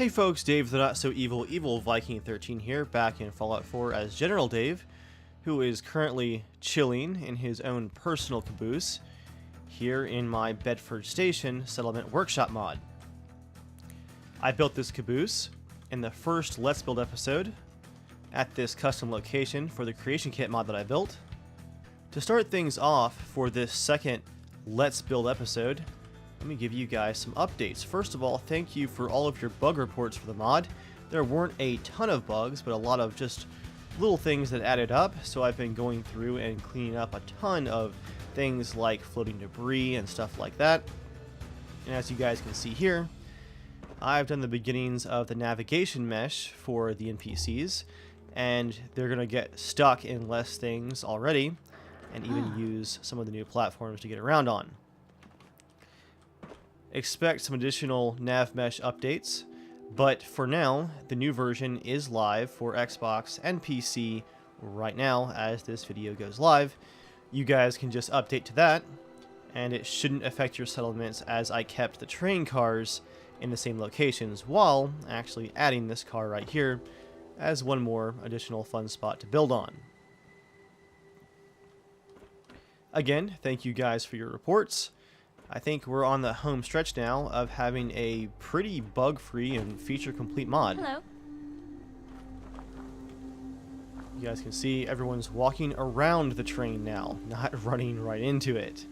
Hey folks, Dave the Not So Evil Viking 13 here, back in Fallout 4 as General Dave, who is currently chilling in his own personal caboose here in my Bedford Station Settlement Workshop mod. I built this caboose in the first Let's Build episode at this custom location for the creation kit mod that I built. To start things off for this second Let's Build episode, let me give you guys some updates. First of all, thank you for all of your bug reports for the mod. There weren't a ton of bugs, but a lot of just little things that added up, so I've been going through and cleaning up a ton of things like floating debris and stuff like that. And as you guys can see here, I've done the beginnings of the navigation mesh for the NPCs, and they're going to get stuck in less things already, and even use some of the new platforms to get around on. Expect some additional nav mesh updates, but for now, the new version is live for Xbox and PC right now as this video goes live. You guys can just update to that, and it shouldn't affect your settlements as I kept the train cars in the same locations while actually adding this car right here as one more additional fun spot to build on. Again, thank you guys for your reports. I think we're on the home stretch now of having a pretty bug-free and feature-complete mod. Hello. You guys can see everyone's walking around the train now, not running right into it.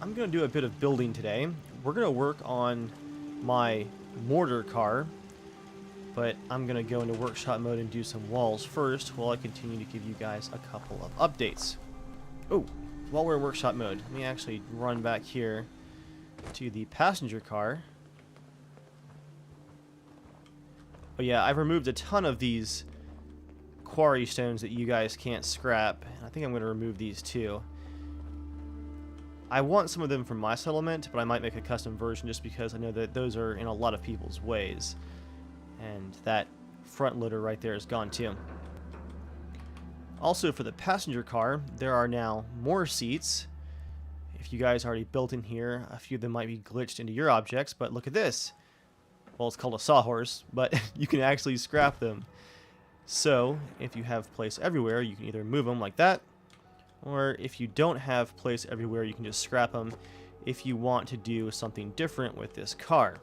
I'm going to do a bit of building today. We're going to work on my mortar car, but I'm going to go into workshop mode and do some walls first while I continue to give you guys a couple of updates. Oh! While we're in workshop mode, let me actually run back here to the passenger car. Oh yeah, I've removed a ton of these quarry stones that you guys can't scrap. I think I'm going to remove these too. I want some of them from my settlement, but I might make a custom version just because I know that those are in a lot of people's ways. And that front loader right there is gone too. Also, for the passenger car, there are now more seats. If you guys already built in here, a few of them might be glitched into your objects, but look at this. Well, it's called a sawhorse, but you can actually scrap them. So, if you have place everywhere, you can either move them like that, or if you don't have place everywhere, you can just scrap them if you want to do something different with this car.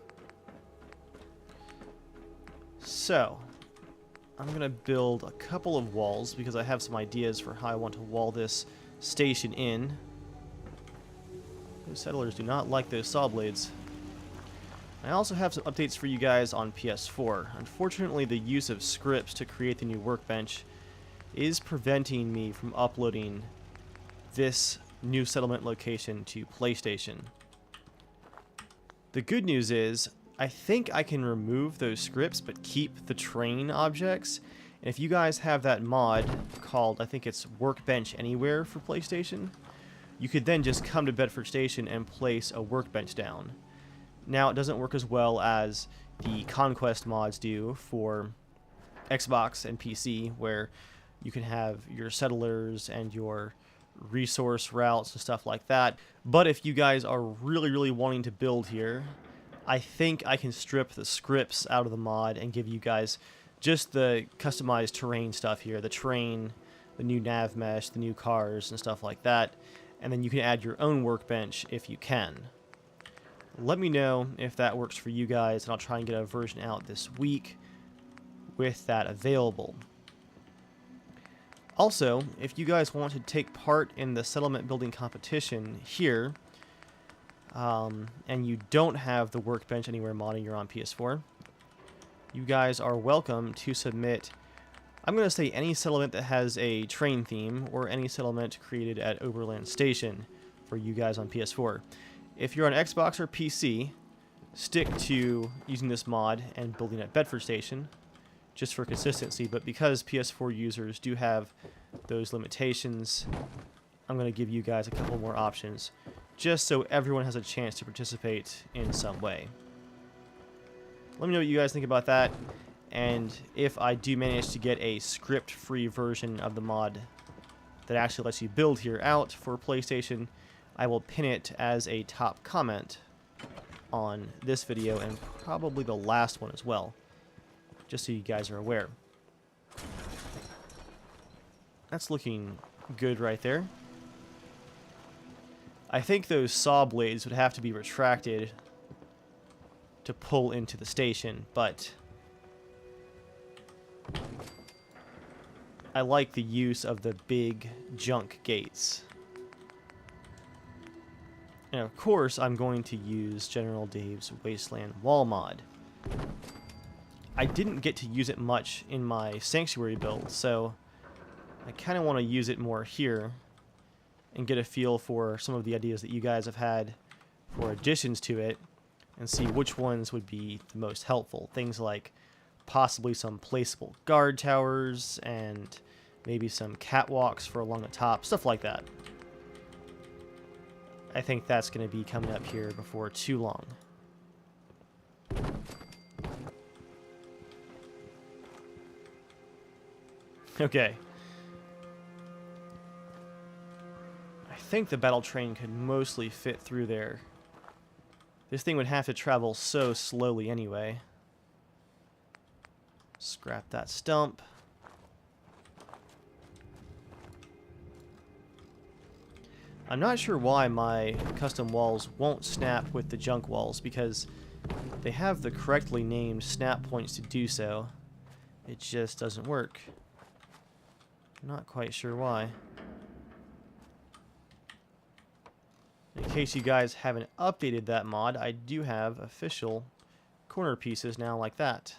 So, I'm going to build a couple of walls because I have some ideas for how I want to wall this station in. Those settlers do not like those saw blades. I also have some updates for you guys on PS4. Unfortunately, the use of scripts to create the new workbench is preventing me from uploading this new settlement location to PlayStation. The good news is, I think I can remove those scripts but keep the train objects. And if you guys have that mod called, I think it's Workbench Anywhere for PlayStation, you could then just come to Bedford Station and place a workbench down. Now it doesn't work as well as the Conquest mods do for Xbox and PC, where you can have your settlers and your resource routes and stuff like that. But if you guys are really wanting to build here, I think I can strip the scripts out of the mod and give you guys just the customized terrain stuff here. The train, the new nav mesh, the new cars, and stuff like that. And then you can add your own workbench if you can. Let me know if that works for you guys, and I'll try and get a version out this week with that available. Also, if you guys want to take part in the settlement building competition here, and you don't have the Workbench Anywhere mod and you're on PS4, you guys are welcome to submit, I'm going to say any settlement that has a train theme, or any settlement created at Overland Station for you guys on PS4. If you're on Xbox or PC, stick to using this mod and building at Bedford Station, just for consistency, but because PS4 users do have those limitations, I'm going to give you guys a couple more options, just so everyone has a chance to participate in some way. Let me know what you guys think about that, and if I do manage to get a script-free version of the mod that actually lets you build here out for PlayStation, I will pin it as a top comment on this video and probably the last one as well, just so you guys are aware. That's looking good right there. I think those saw blades would have to be retracted to pull into the station, but I like the use of the big junk gates. And of course, I'm going to use General Dave's Wasteland Wall mod. I didn't get to use it much in my Sanctuary build, so I kind of want to use it more here and get a feel for some of the ideas that you guys have had for additions to it and see which ones would be the most helpful. Things like possibly some placeable guard towers and maybe some catwalks for along the top, stuff like that. I think that's going to be coming up here before too long. Okay. I think the battle train could mostly fit through there. This thing would have to travel so slowly anyway. Scrap that stump. I'm not sure why my custom walls won't snap with the junk walls, because they have the correctly named snap points to do so. It just doesn't work. I'm not quite sure why. In case you guys haven't updated that mod, I do have official corner pieces now like that.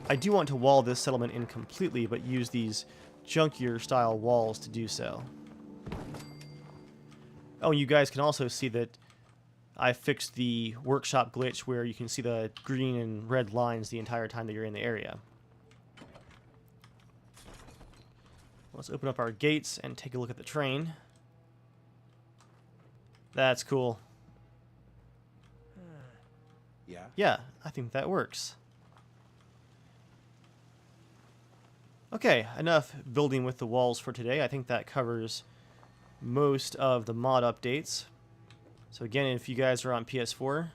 I do want to wall this settlement in completely, but use these junkier style walls to do so. Oh, you guys can also see that I fixed the workshop glitch where you can see the green and red lines the entire time that you're in the area. Let's open up our gates and take a look at the train. That's cool. Yeah? Yeah, I think that works. Okay, enough building with the walls for today. I think that covers most of the mod updates. So again, if you guys are on PS4,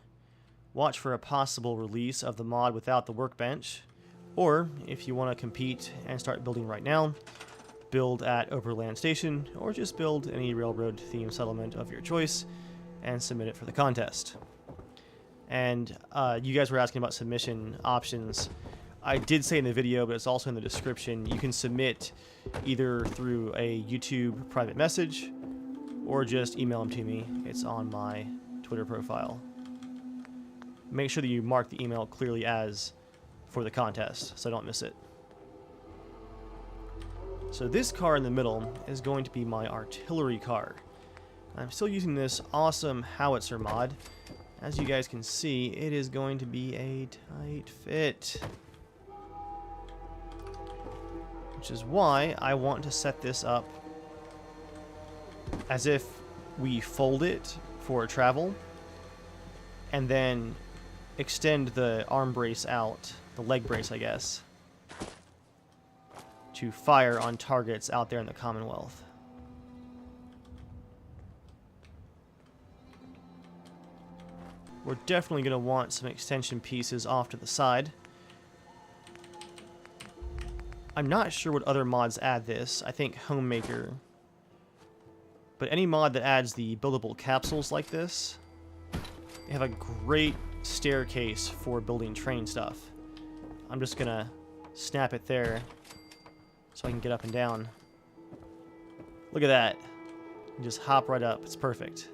watch for a possible release of the mod without the workbench. Or, if you want to compete and start building right now, build at Overland Station, or just build any railroad theme settlement of your choice and submit it for the contest. And you guys were asking about submission options. I did say in the video, but it's also in the description, you can submit either through a YouTube private message or just email them to me. It's on my Twitter profile. Make sure that you mark the email clearly as for the contest, so don't miss it. So this car in the middle is going to be my artillery car. I'm still using this awesome howitzer mod. As you guys can see, it is going to be a tight fit. Which is why I want to set this up as if we fold it for travel and then extend the arm brace out, the leg brace I guess, to fire on targets out there in the Commonwealth. We're definitely going to want some extension pieces off to the side. I'm not sure what other mods add this. I think Homemaker. But any mod that adds the buildable capsules like this, they have a great staircase for building train stuff. I'm just going to snap it there so I can get up and down. Look at that. You just hop right up. It's perfect.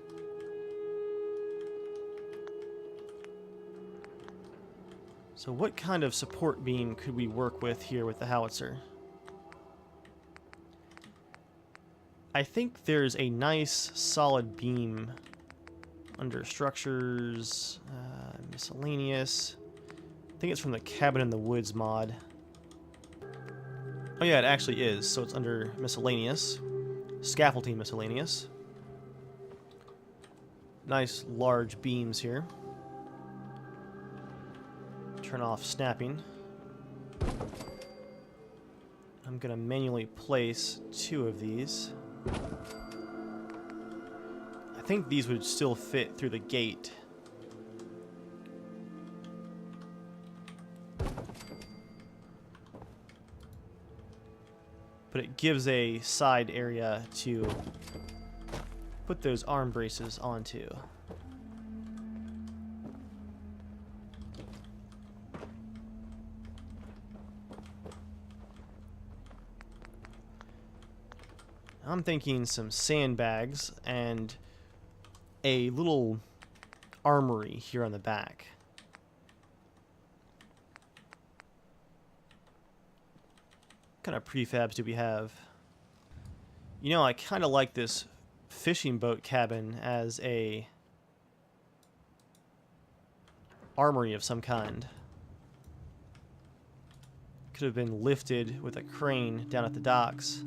So what kind of support beam could we work with here with the howitzer? I think there's a nice solid beam under structures, miscellaneous. I think it's from the Cabin in the Woods mod. Oh yeah, it actually is. So it's under miscellaneous. Scaffolding miscellaneous. Nice large beams here. Turn off snapping. I'm going to manually place 2 of these. I I think these would still fit through the gate. But it gives a side area to put those arm braces onto. I'm thinking some sandbags and a little armory here on the back. What kind of prefabs do we have? You know, I kind of like this fishing boat cabin as a armory of some kind. Could have been lifted with a crane down at the docks.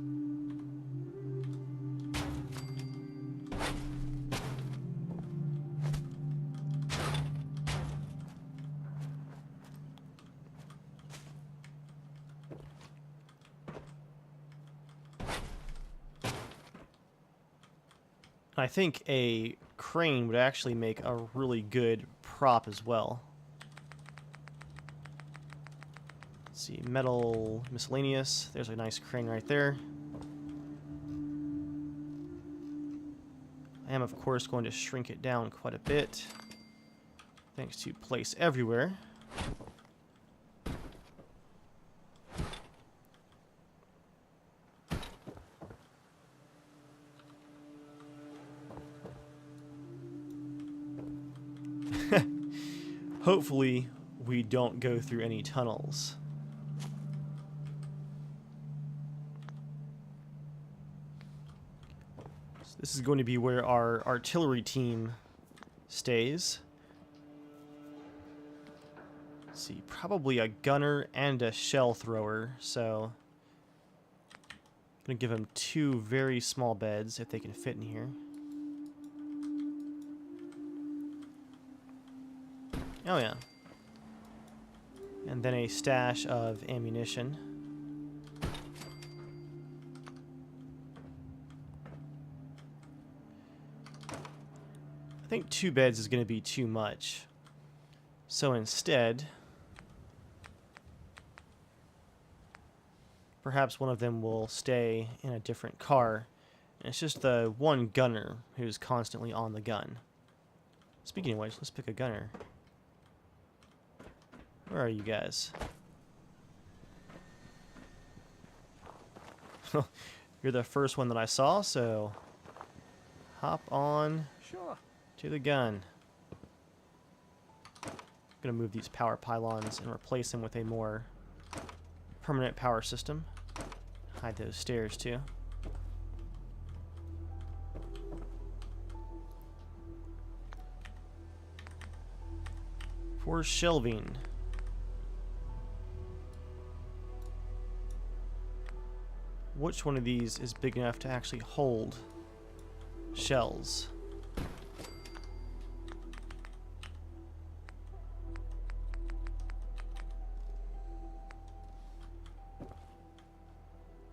I think a crane would actually make a really good prop as well. Let's see, metal miscellaneous. There's a nice crane right there. I am, of course, going to shrink it down quite a bit, thanks to place everywhere. Hopefully, we don't go through any tunnels. So this is going to be where our artillery team stays. Let's see, probably a gunner and a shell thrower, so I'm going to give them 2 very small beds if they can fit in here. Oh yeah. And then a stash of ammunition. I think 2 beds is going to be too much. So instead, perhaps one of them will stay in a different car. And it's just the one gunner who's constantly on the gun. Speaking of which, let's pick a gunner. Where are you guys? You're the first one that I saw, so hop on to the gun. I'm gonna move these power pylons and replace them with a more permanent power system. Hide those stairs too. For shelving. Which one of these is big enough to actually hold shells?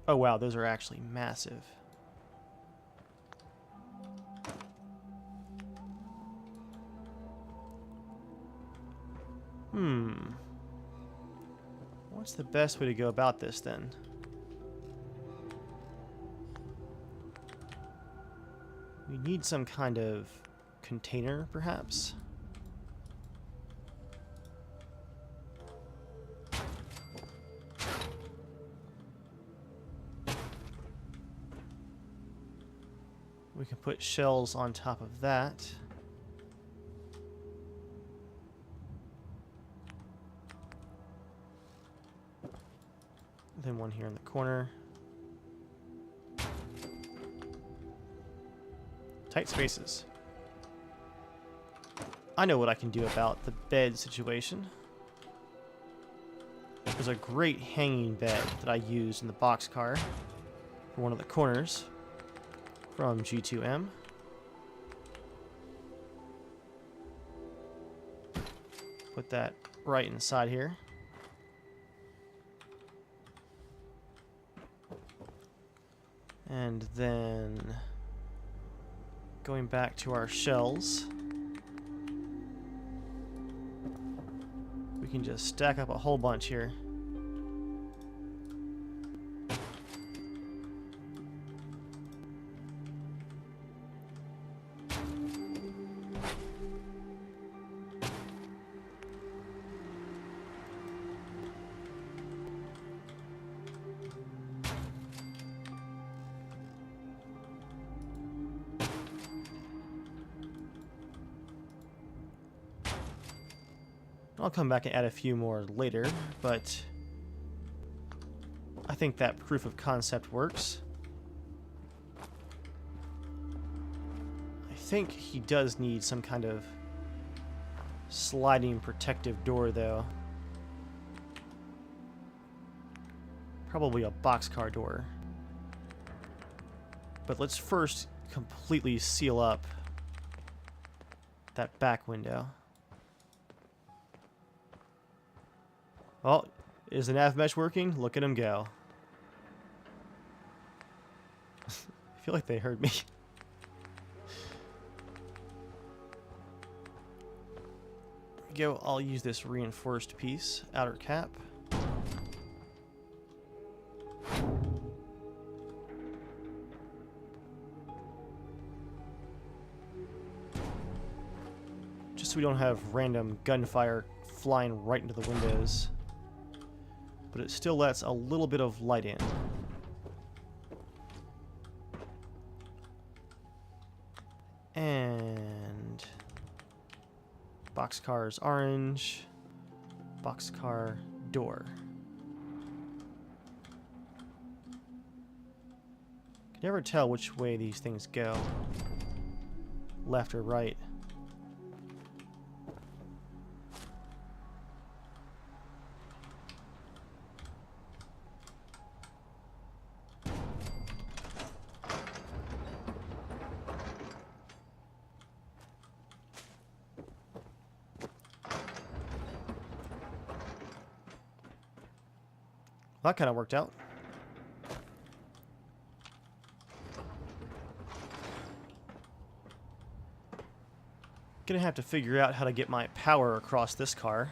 Oh wow, those are actually massive. What's the best way to go about this then? We need some kind of container, perhaps? We can put shells on top of that. Then one here in the corner. Tight spaces. I know what I can do about the bed situation. There's a great hanging bed that I used in the boxcar for one of the corners from G2M. Put that right inside here. And then Going back to our shells. We can just stack up a whole bunch here. I'll come back and add a few more later, but I think that proof of concept works. I think he does need some kind of sliding protective door, though. Probably a boxcar door. But let's first completely seal up that back window. Oh, is the nav mesh working? Look at him go. I feel like they heard me. There we go. I'll use this reinforced piece, outer cap. Just so we don't have random gunfire flying right into the windows. But it still lets a little bit of light in. And boxcar's orange. Boxcar door. Can never tell which way these things go. Left or right. That kind of worked out. Gonna have to figure out how to get my power across this car.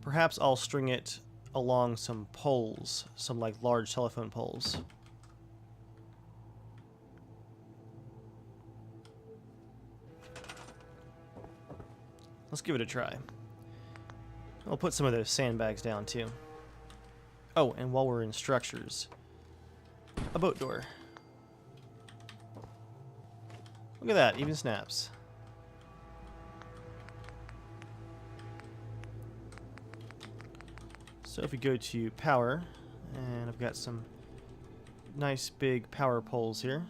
Perhaps I'll string it along some poles, some like large telephone poles. Let's give it a try. I'll put some of those sandbags down too. Oh, and while we're in structures, a boat door. Look at that, even snaps. So if we go to power, and I've got some nice big power poles here.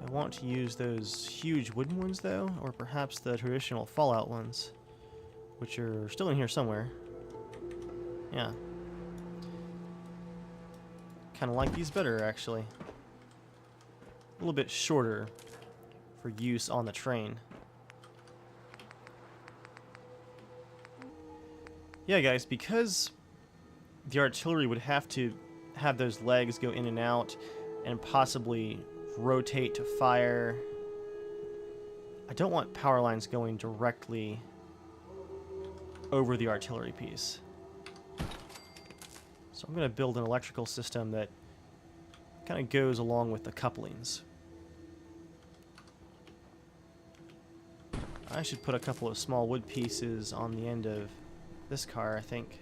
I want to use those huge wooden ones though, or perhaps the traditional Fallout ones, which are still in here somewhere. Yeah. Kind of like these better, actually. A little bit shorter for use on the train. Yeah, guys, because the artillery would have to have those legs go in and out and possibly rotate to fire. I don't want power lines going directly over the artillery piece. So I'm going to build an electrical system that kind of goes along with the couplings. I should put a couple of small wood pieces on the end of this car, I think.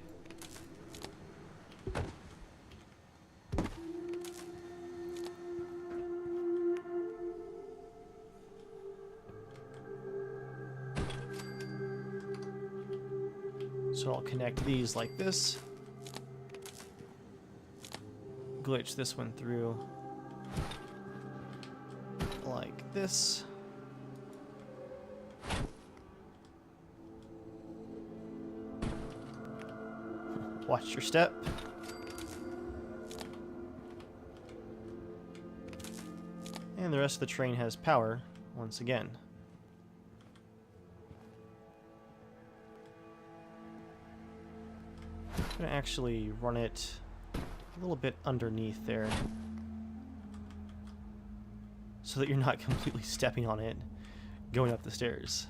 So I'll connect these like this. Glitch this one through like this. Watch your step. And the rest of the train has power once again. I'm going to actually run it a little bit underneath there, so that you're not completely stepping on it going up the stairs.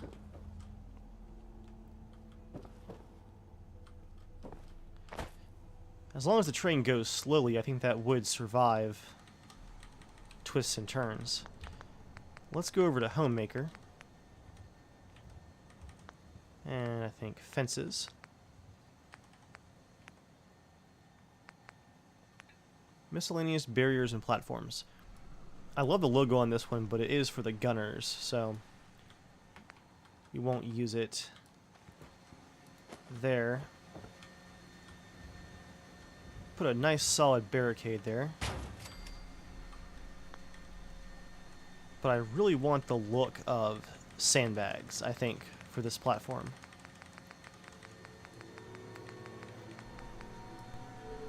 As long as the train goes slowly, I think that would survive twists and turns. Let's go over to Homemaker. And I think fences. Miscellaneous barriers and platforms. I love the logo on this one, but it is for the gunners, so we won't use it there. Put a nice solid barricade there. But I really want the look of sandbags, I think, for this platform.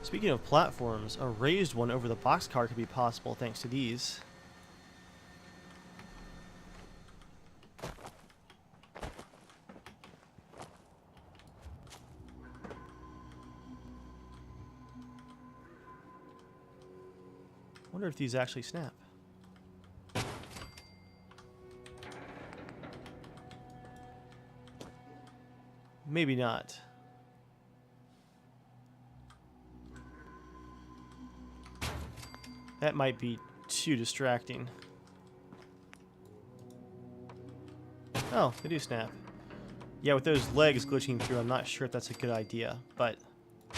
Speaking of platforms, a raised one over the boxcar could be possible thanks to these. Wonder if these actually snap. Maybe not. That might be too distracting. Oh, they do snap. Yeah, with those legs glitching through, I'm not sure if that's a good idea, but I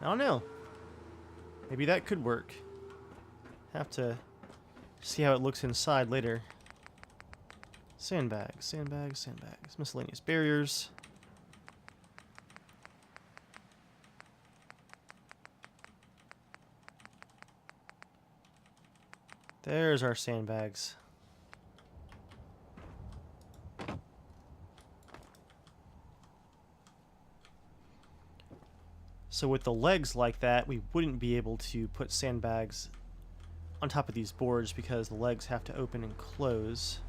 don't know. Maybe that could work. Have to see how it looks inside later. Sandbags, sandbags, sandbags. Miscellaneous barriers. There's our sandbags. So with the legs like that, we wouldn't be able to put sandbags on top of these boards because the legs have to open and close.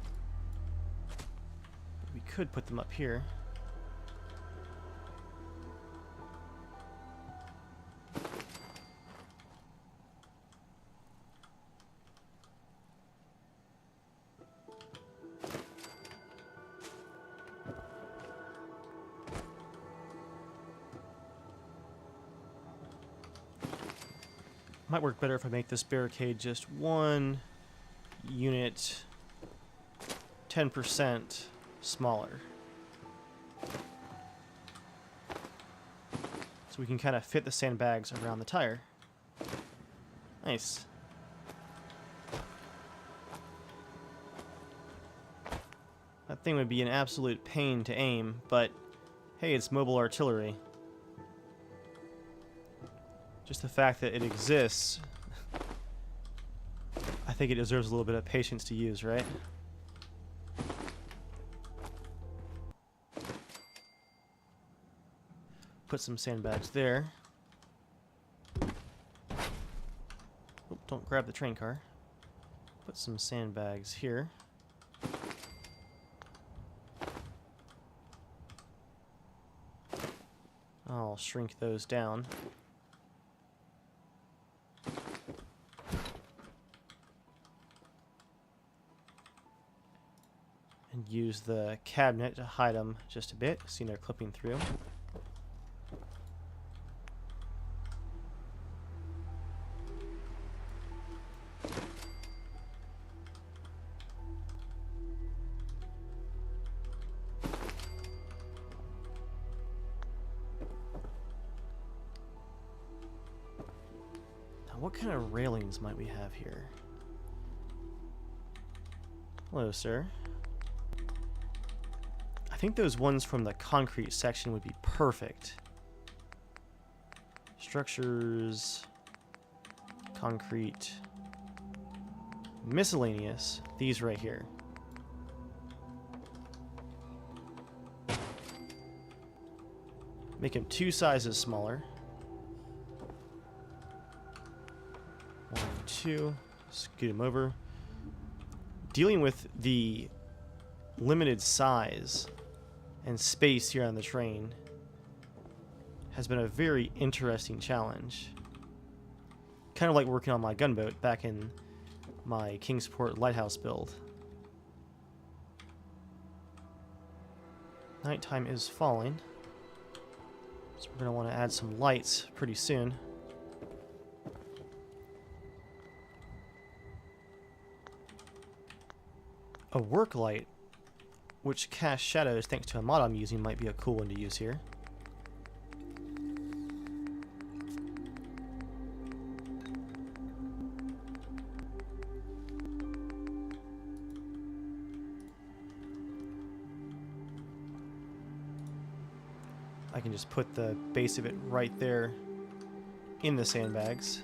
But we could put them up here. Might work better if I make this barricade just one unit 10% smaller. So we can kind of fit the sandbags around the tire. Nice. That thing would be an absolute pain to aim, but hey, it's mobile artillery. Just the fact that it exists, I think it deserves a little bit of patience to use, right? Put some sandbags there. Oop, don't grab the train car. Put some sandbags here. I'll shrink those down. And use the cabinet to hide them just a bit, so they're clipping through. Now, what kind of railings might we have here? Hello, sir. I think those ones from the concrete section would be perfect. Structures, concrete, miscellaneous, these right here. Make them 2 sizes smaller. 1 and 2, scoot them over. Dealing with the limited size and space here on the train has been a very interesting challenge. Kind of like working on my gunboat back in my Kingsport Lighthouse build. Nighttime is falling, so we're going to want to add some lights pretty soon. A work light, which casts shadows thanks to a mod I'm using, might be a cool one to use here. I can just put the base of it right there in the sandbags.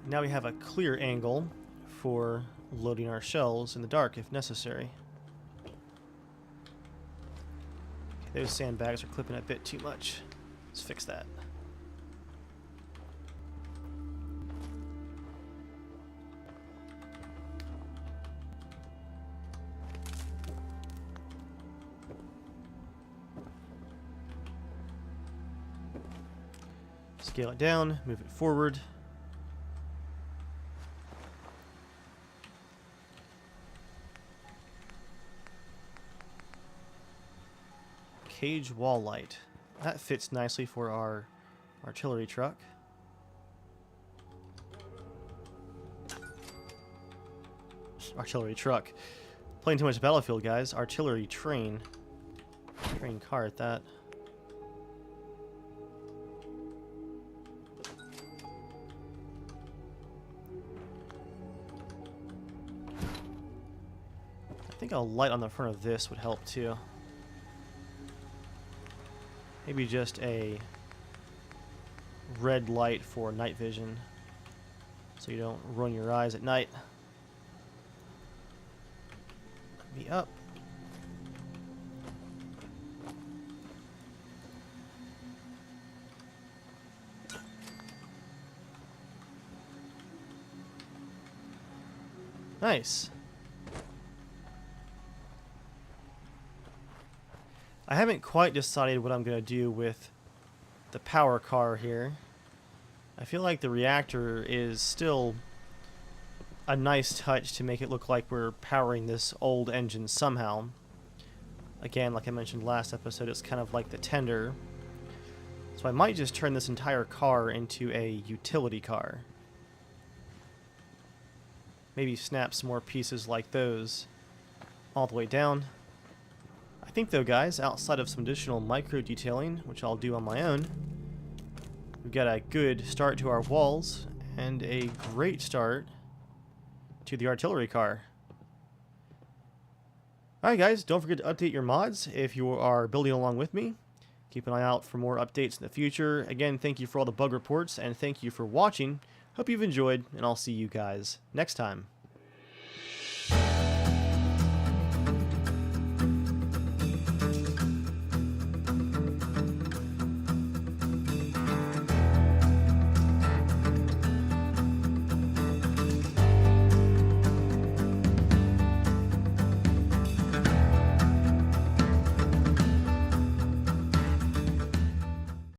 Now we have a clear angle for loading our shells in the dark if necessary. Okay, those sandbags are clipping a bit too much. Let's fix that. Scale it down, move it forward. Cage wall light. That fits nicely for our artillery truck. Artillery truck. Playing too much Battlefield, guys. Artillery train. Train car at that. I think a light on the front of this would help too. Maybe just a red light for night vision, so you don't ruin your eyes at night. Let me up. Nice. I haven't quite decided what I'm going to do with the power car here. I feel like the reactor is still a nice touch to make it look like we're powering this old engine somehow. Again, like I mentioned last episode, it's kind of like the tender. So I might just turn this entire car into a utility car. Maybe snap some more pieces like those all the way down. I think though, guys, outside of some additional micro detailing, which I'll do on my own, we've got a good start to our walls and a great start to the artillery car. Alright guys, don't forget to update your mods if you are building along with me. Keep an eye out for more updates in the future. Again, thank you for all the bug reports and thank you for watching. Hope you've enjoyed, and I'll see you guys next time.